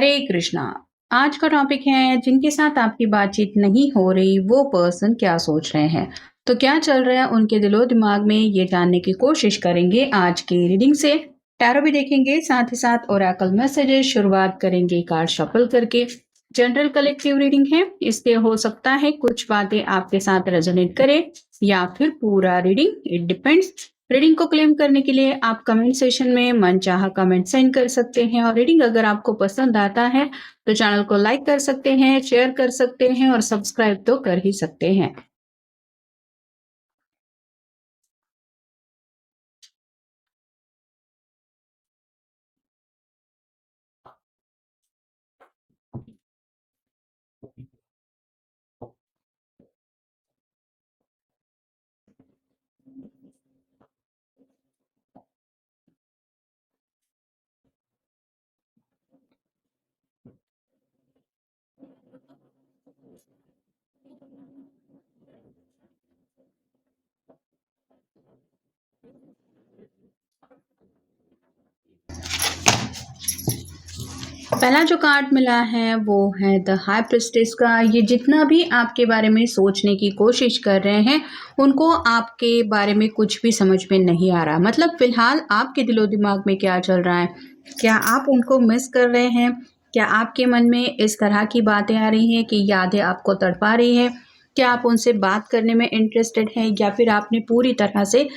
हरे कृष्णा। आज का टॉपिक है जिनके साथ आपकी बातचीत नहीं हो रही वो पर्सन क्या सोच रहे हैं, तो क्या चल रहा है उनके दिलो दिमाग में, ये जानने की कोशिश करेंगे आज की रीडिंग से। टैरो भी देखेंगे, साथ ही साथ ओरेकल मैसेजेस। शुरुआत करेंगे कार्ड शफल करके। जनरल कलेक्टिव रीडिंग है, इसलिए हो सकता है कुछ बातें आपके साथ रेजोनेट करे या फिर पूरा रीडिंग, इट डिपेंड्स। रीडिंग को क्लेम करने के लिए आप कमेंट सेशन में मनचाहा कमेंट सेंड कर सकते हैं और रीडिंग अगर आपको पसंद आता है तो चैनल को लाइक कर सकते हैं, शेयर कर सकते हैं और सब्सक्राइब तो कर ही सकते हैं। पहला जो कार्ड मिला है वो है द हाई प्रिस्टेस का। ये जितना भी आपके बारे में सोचने की कोशिश कर रहे हैं उनको आपके बारे में कुछ भी समझ में नहीं आ रहा। मतलब फिलहाल आपके दिलो दिमाग में क्या चल रहा है, क्या आप उनको मिस कर रहे हैं, क्या आपके मन में इस तरह की बातें आ रही हैं कि यादें आपको तड़पा रही हैं, क्या आप उनसे बात करने में इंटरेस्टेड हैं या फिर आपने पूरी तरह से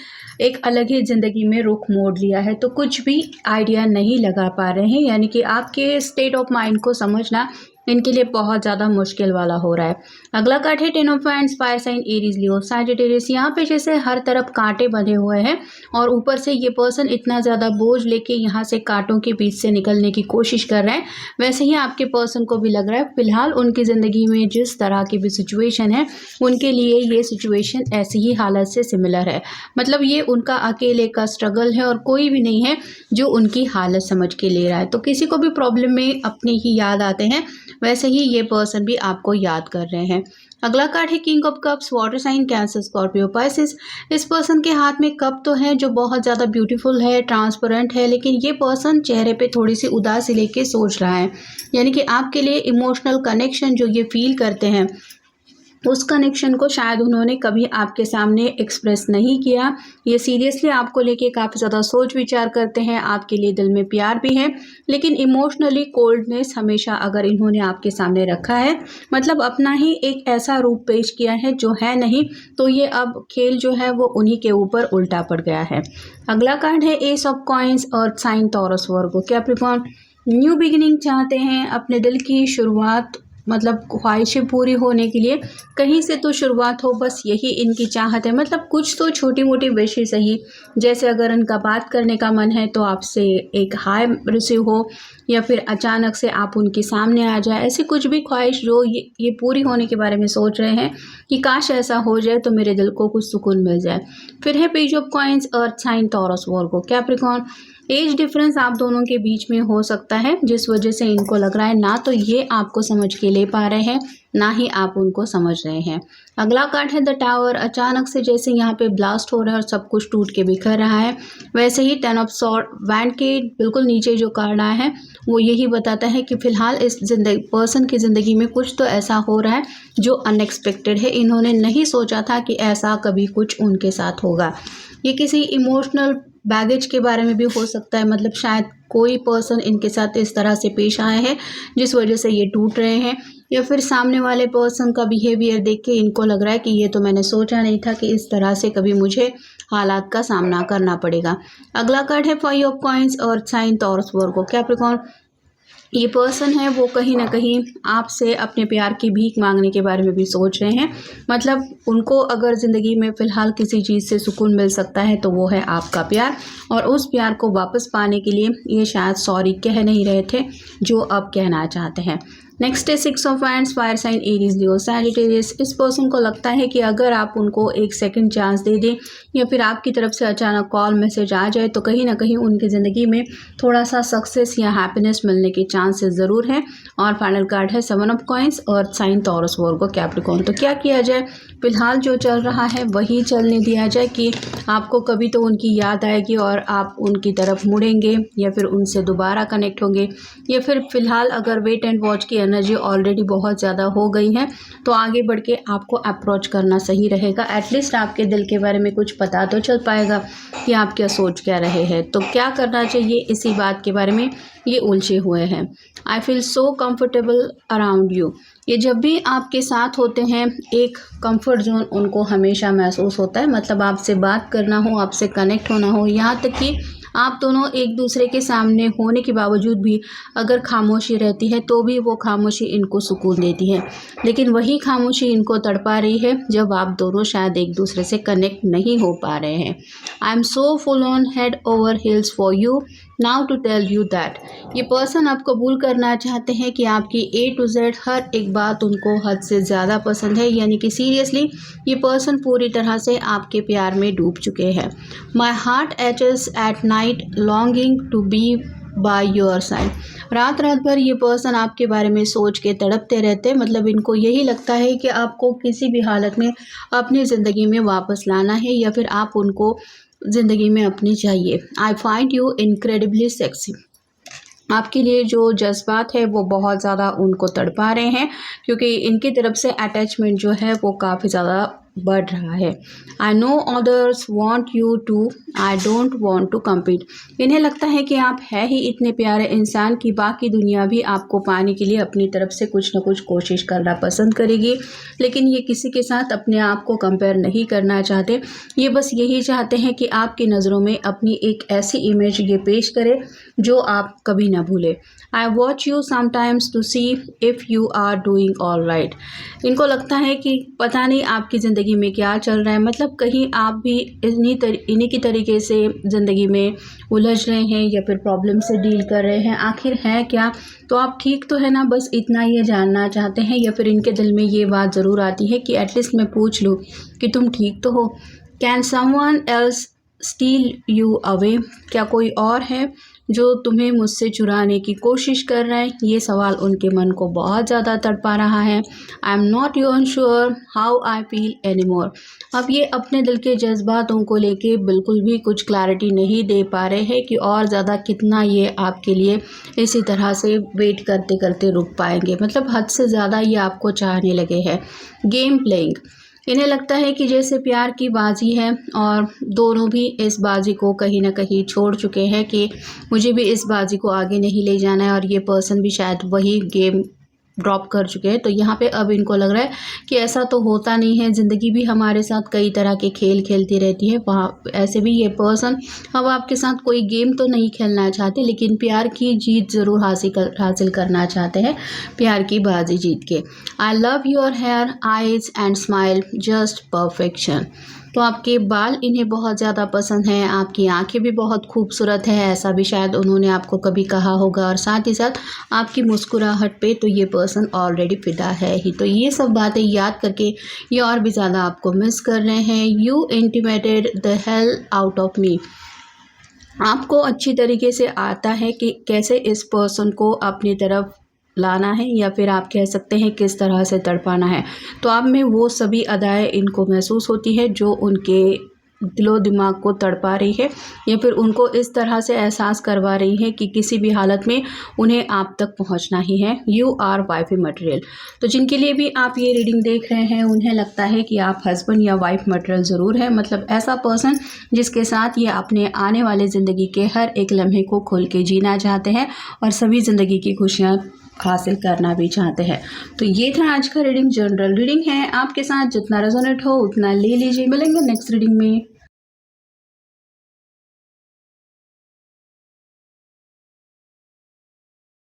एक अलग ही ज़िंदगी में रुख मोड़ लिया है, तो कुछ भी आइडिया नहीं लगा पा रहे हैं। यानी कि आपके स्टेट ऑफ माइंड को समझना इनके लिए बहुत ज़्यादा मुश्किल वाला हो रहा है। अगला कार्ड है ten of wands, fire sign Aries Leo Sagittarius. यहाँ पे जैसे हर तरफ कांटे बंधे हुए हैं और ऊपर से ये पर्सन इतना ज़्यादा बोझ लेके यहाँ से कांटों के बीच से निकलने की कोशिश कर रहे हैं। वैसे ही आपके पर्सन को भी लग रहा है फिलहाल उनकी ज़िंदगी में जिस तरह की भी सिचुएशन है उनके लिए ये सिचुएशन ऐसी ही हालत से सिमिलर है। मतलब ये उनका अकेले का स्ट्रगल है और कोई भी नहीं है जो उनकी हालत समझ के ले रहा है। तो किसी को भी प्रॉब्लम में अपने ही याद आते हैं, वैसे ही ये पर्सन भी आपको याद कर रहे हैं। अगला कार्ड है king of cups, water sign Cancer Scorpio Pisces. इस पर्सन के हाथ में कप तो है जो बहुत ज़्यादा ब्यूटीफुल है, ट्रांसपेरेंट है, लेकिन ये पर्सन चेहरे पे थोड़ी सी उदासी लेके सोच रहा है। यानी कि आपके लिए इमोशनल कनेक्शन जो ये फील करते हैं उस कनेक्शन को शायद उन्होंने कभी आपके सामने एक्सप्रेस नहीं किया। ये सीरियसली आपको लेके काफ़ी ज़्यादा सोच विचार करते हैं, आपके लिए दिल में प्यार भी है, लेकिन इमोशनली कोल्डनेस हमेशा अगर इन्होंने आपके सामने रखा है, मतलब अपना ही एक ऐसा रूप पेश किया है जो है नहीं, तो ये अब खेल जो है वो उन्हीं के ऊपर उल्टा पड़ गया है। अगला कार्ड है ace of coins, earth sign Taurus Virgo Capricorn. New beginning चाहते हैं, अपने दिल की शुरुआत, मतलब ख्वाहिशें पूरी होने के लिए कहीं से तो शुरुआत हो, बस यही इनकी चाहत है। मतलब कुछ तो छोटी मोटी विशेष सही, जैसे अगर इनका बात करने का मन है तो आपसे एक हाय रिसीव हो या फिर अचानक से आप उनके सामने आ जाए, ऐसी कुछ भी ख्वाहिश जो ये पूरी होने के बारे में सोच रहे हैं कि काश ऐसा हो जाए तो मेरे दिल को कुछ सुकून मिल जाए। फिर है page of coins, earth sign Taurus Virgo Capricorn. Age difference आप दोनों के बीच में हो सकता है जिस वजह से इनको लग रहा है ना तो ये आपको समझ के ले पा रहे हैं ना ही आप उनको समझ रहे हैं। अगला कार्ड है द टावर। अचानक से जैसे यहाँ पे ब्लास्ट हो रहा है और सब कुछ टूट के बिखर रहा है, वैसे ही टेन ऑफ सॉर्ड वैंड के बिल्कुल नीचे जो कार्ड आया है वो यही बताता है कि फिलहाल इस पर्सन की ज़िंदगी में कुछ तो ऐसा हो रहा है जो अनएक्सपेक्टेड है। इन्होंने नहीं सोचा था कि ऐसा कभी कुछ उनके साथ होगा। ये किसी इमोशनल बैगेज के बारे में भी हो सकता है, मतलब शायद कोई पर्सन इनके साथ इस तरह से पेश आया है जिस वजह से ये टूट रहे हैं, या फिर सामने वाले पर्सन का बिहेवियर देख के इनको लग रहा है कि ये तो मैंने सोचा नहीं था कि इस तरह से कभी मुझे हालात का सामना करना पड़ेगा। अगला कार्ड है फाइव ऑफ कॉइन्स और साइन टॉरस वर्गो कैप्रिकॉर्न। ये पर्सन है वो कहीं ना कहीं आपसे अपने प्यार की भीख मांगने के बारे में भी सोच रहे हैं। मतलब उनको अगर ज़िंदगी में फ़िलहाल किसी चीज़ से सुकून मिल सकता है तो वो है आपका प्यार, और उस प्यार को वापस पाने के लिए ये शायद सॉरी कह नहीं रहे थे जो अब कहना चाहते हैं। नेक्स्ट है 6 of wands, fire sign Aries, Leo, Sagittarius. इस पर्सन को लगता है कि अगर आप उनको एक सेकंड चांस दे दें या फिर आपकी तरफ से अचानक कॉल मैसेज आ जाए तो कहीं ना कहीं उनकी ज़िंदगी में थोड़ा सा सक्सेस या हैप्पीनेस मिलने के चांसेस ज़रूर हैं। और फाइनल कार्ड है 7 ऑफ कॉइंस और साइन टॉरस, वर्गो, कैप्रिकॉर्न। तो क्या किया जाए? फिलहाल जो चल रहा है वही चलने दिया जाए कि आपको कभी तो उनकी याद आएगी और आप उनकी तरफ मुड़ेंगे या फिर उनसे दोबारा कनेक्ट होंगे, या फिर फ़िलहाल अगर वेट एंड वॉच की एनर्जी ऑलरेडी बहुत ज़्यादा हो गई है तो आगे बढ़ के आपको अप्रोच करना सही रहेगा। एटलीस्ट आपके दिल के बारे में कुछ पता तो चल पाएगा कि आप क्या सोच क्या रहे हैं। तो क्या करना चाहिए इसी बात के बारे में ये उलझे हुए हैं। I feel so comfortable around you. ये जब भी आपके साथ होते हैं एक कंफर्ट जोन उनको हमेशा महसूस होता है, मतलब आपसे बात करना हो, आपसे कनेक्ट होना हो, यहाँ तक कि आप दोनों एक दूसरे के सामने होने के बावजूद भी अगर खामोशी रहती है तो भी वो खामोशी इनको सुकून देती है। लेकिन वही खामोशी इनको तड़पा रही है जब आप दोनों शायद एक दूसरे से कनेक्ट नहीं हो पा रहे हैं। I am so full on head over heels for you now to tell you that. ये पर्सन आप कबूल करना चाहते हैं कि आपकी A to Z हर एक बात उनको हद से ज़्यादा पसंद है, यानी कि सीरियसली ये पर्सन पूरी तरह से आपके प्यार में डूब चुके हैं। My heart aches at night longing to be by your side. रात रात भर ये पर्सन आपके बारे में सोच के तड़पते रहते हैं, मतलब इनको यही लगता है कि आपको किसी भी हालत में अपनी ज़िंदगी में वापस लाना है या फिर आप उनको ज़िंदगी में अपनी चाहिए। I find you incredibly sexy. आपके लिए जो जज्बात है वो बहुत ज़्यादा उनको तड़पा रहे हैं क्योंकि इनकी तरफ से अटैचमेंट जो है वो काफ़ी ज़्यादा बढ़ रहा है। I know others want you to, I don't want to compete. इन्हें लगता है कि आप है ही इतने प्यारे इंसान की बाकी दुनिया भी आपको पाने के लिए अपनी तरफ से कुछ ना कुछ कोशिश करना पसंद करेगी, लेकिन ये किसी के साथ अपने आप को कंपेयर नहीं करना चाहते। ये बस यही चाहते हैं कि आपकी नज़रों में अपनी एक ऐसी इमेज ये पेश करे जो आप कभी ना भूले। I watch you sometimes to see if you are doing all right. इनको लगता है कि पता नहीं आपकी ज़िंदगी में क्या चल रहा है, मतलब कहीं आप भी इन्हीं की तरीके से ज़िंदगी में उलझ रहे हैं या फिर प्रॉब्लम से डील कर रहे हैं। आखिर है क्या? तो आप ठीक तो है ना, बस इतना ये जानना चाहते हैं। या फिर इनके दिल में ये बात ज़रूर आती है कि एटलीस्ट मैं पूछ लूँ कि तुम ठीक तो हो। Can someone else still you away. क्या कोई और है जो तुम्हें मुझसे चुराने की कोशिश कर रहा है? ये सवाल उनके मन को बहुत ज़्यादा तड़पा रहा है। I am not even sure how I feel any more. अब ये अपने दिल के जज्बातों को लेके बिल्कुल भी कुछ क्लैरिटी नहीं दे पा रहे हैं कि और ज़्यादा कितना ये आपके लिए इसी तरह से वेट करते करते रुक पाएंगे, मतलब हद से ज़्यादा ये आपको चाहने लगे हैं। Game playing. इन्हें लगता है कि जैसे प्यार की बाजी है और दोनों भी इस बाजी को कहीं ना कहीं छोड़ चुके हैं कि मुझे भी इस बाजी को आगे नहीं ले जाना है, और ये पर्सन भी शायद वही गेम ड्रॉप कर चुके हैं। तो यहाँ पे अब इनको लग रहा है कि ऐसा तो होता नहीं है, ज़िंदगी भी हमारे साथ कई तरह के खेल खेलती रहती है। वहाँ ऐसे भी ये पर्सन अब आपके साथ कोई गेम तो नहीं खेलना चाहते, लेकिन प्यार की जीत ज़रूर हासिल करना चाहते हैं, प्यार की बाजी जीत के। I love your hair, eyes and smile, just perfection. तो आपके बाल इन्हें बहुत ज़्यादा पसंद हैं, आपकी आंखें भी बहुत खूबसूरत है, ऐसा भी शायद उन्होंने आपको कभी कहा होगा, और साथ ही साथ आपकी मुस्कुराहट पे तो ये पर्सन ऑलरेडी फिदा है ही। तो ये सब बातें याद करके ये और भी ज़्यादा आपको मिस कर रहे हैं। You intimated the hell out of me. आपको अच्छी तरीके से आता है कि कैसे इस पर्सन को अपनी तरफ लाना है, या फिर आप कह सकते हैं किस तरह से तड़पाना है। तो आप में वो सभी अदाएँ इनको महसूस होती है जो उनके दिलो दिमाग को तड़पा रही है, या फिर उनको इस तरह से एहसास करवा रही है कि किसी भी हालत में उन्हें आप तक पहुंचना ही है। You are wife material. तो जिनके लिए भी आप ये रीडिंग देख रहे हैं उन्हें लगता है कि आप हस्बैंड या वाइफ मटेरियल ज़रूर है, मतलब ऐसा पर्सन जिसके साथ ये अपने आने वाले ज़िंदगी के हर एक लम्हे को खुल के जीना चाहते हैं और सभी ज़िंदगी की खुशियाँ हासिल करना भी चाहते हैं। तो ये था आज का रीडिंग, जनरल रीडिंग है, आपके साथ जितना रेजोनेट हो उतना ले लीजिए। मिलेंगे नेक्स्ट रीडिंग में।